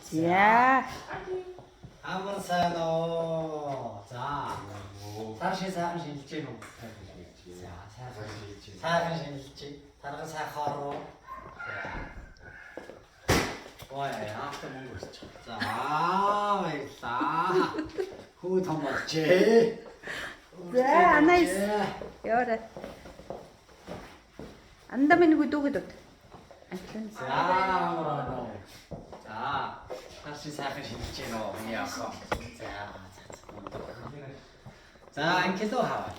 За. Амар сайн оо. За. Цаашаа сайхан шинжилж гэнэ үү? За, сайхан шинжилж. Тарга сайхаар уу? Ой, яахтай мөнгө өсч. За, баярлаа. Хүү том болжээ. За, анаас. Яора. Андамын гүдүгэд. За, амараа. За, цаашаа сайхан шинжилж гэнэ үү? Миний ахаа. За, анкило хаваа.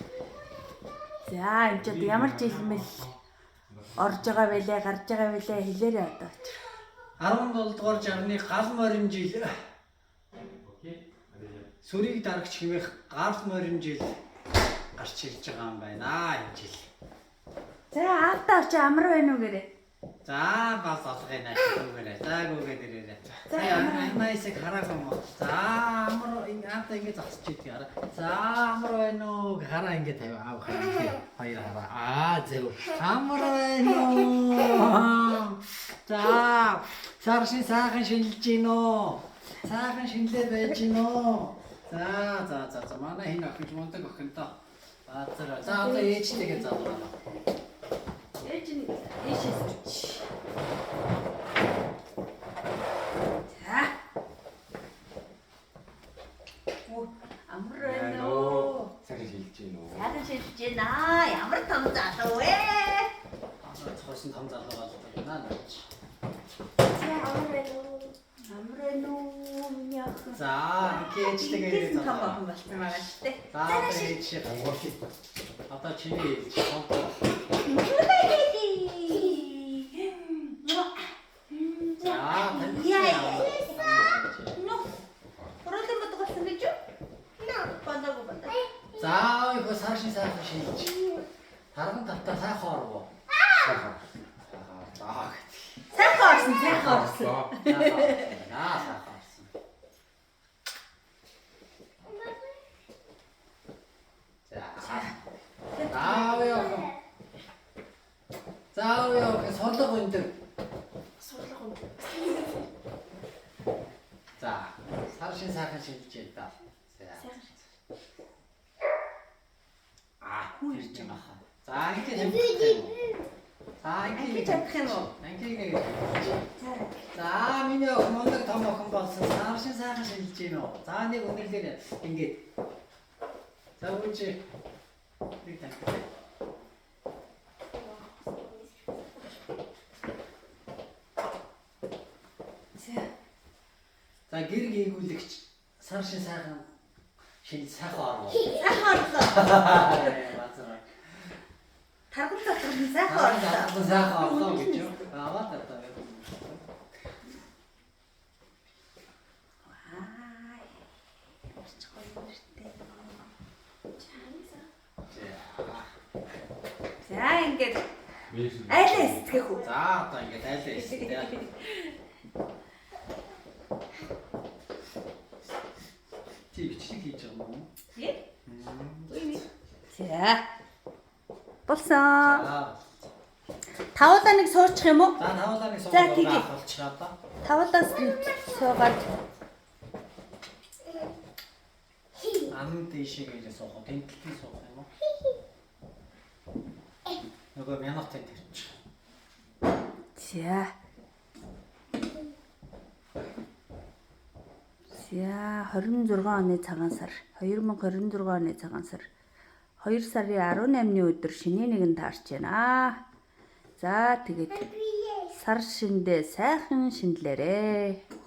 За, энэ ч ямар жилмэл орж байгаа байлээ, гарч байгаа байлээ хэлээрэй одоо. 17 дугаар жарганы гал морин жил. Сүрийг дарагч хэмээх гал морин жил гарч ирж байгаа юм байна энэ жил. За, аавтаа чи амар байна уу гэрээ? За, бас олгоё наа гүгээрээ. За, гүгээд ирээрээ. За, амайсыг хараагүй юм уу? За, амар аавтаа ингэ зогсож идэх. За, амар байна уу? Хараа ингэ тавь аав хараа. Хоёр хараа. Зөв. Амар байна уу? За, цаашин сайхан шинжилж гинөө. Сайхан шинэлээ байж гинөө. За, манай хин охин мундаг охин тоо. За, одоо ээжтэйгээ залгана. Ээж нь ээшээс. За. Оо, амар байна уу? Сайхан шилжиж гин үү? Сайхан шилжиж байна. Ямар том залуу вэ? Цосон том залуу байна. Амар байна уу? Миний охин. За, ээжтэйгээ том залгана. охин болсон байгаа шүү дээ. За, ээж. Одоо чиний ээж. За, ой цаашин сайхан шинж. Тарган тавтаа сайхан орвоо. Сайхан. Сайхан орсон. Сайхан орсон. За, солих өндөр. За, цаашин сайхан шинж та. Хүрч байгаа. За, ингэ тавих. За, ингэ чадах юм уу? Анкиг. За, миний охин мундаг том охин болсон. Цаашин сайхан шинжилж гинөө. За, нэг өнөрлөөр ингээд. За, үуч. Нэг тань. За, гэр гээгүүлэгч цаашин сайхан шинж сайхан орвоо. Сайхан орлоо. Таргал дотор нь сайхан орлоо. Сайхан орлоо гэж юу? Аваад одоо. За ингээд айлаа эстгэх үү? За одоо ингээд айлаа эстгэх. Чи бичлэг хийж байгаа юм уу? За. Болсон. Тавуулаа нэг суучих юм уу? За тавуулаа нэг За, тэгээ. болчихлоо одоо. Тавуулаас суугаад Ам дэшигээ суух, тэнцэлтийн суух юм уу? Нөгөө мянгатын төрч. За. За 26 оны цагаан сар 2026 оны цагаан сар 2 сарын 18-ны өдөр шинэ нэгэн таарч байна. За тэгээд сар шиндээ сайхан шинэлээрээ.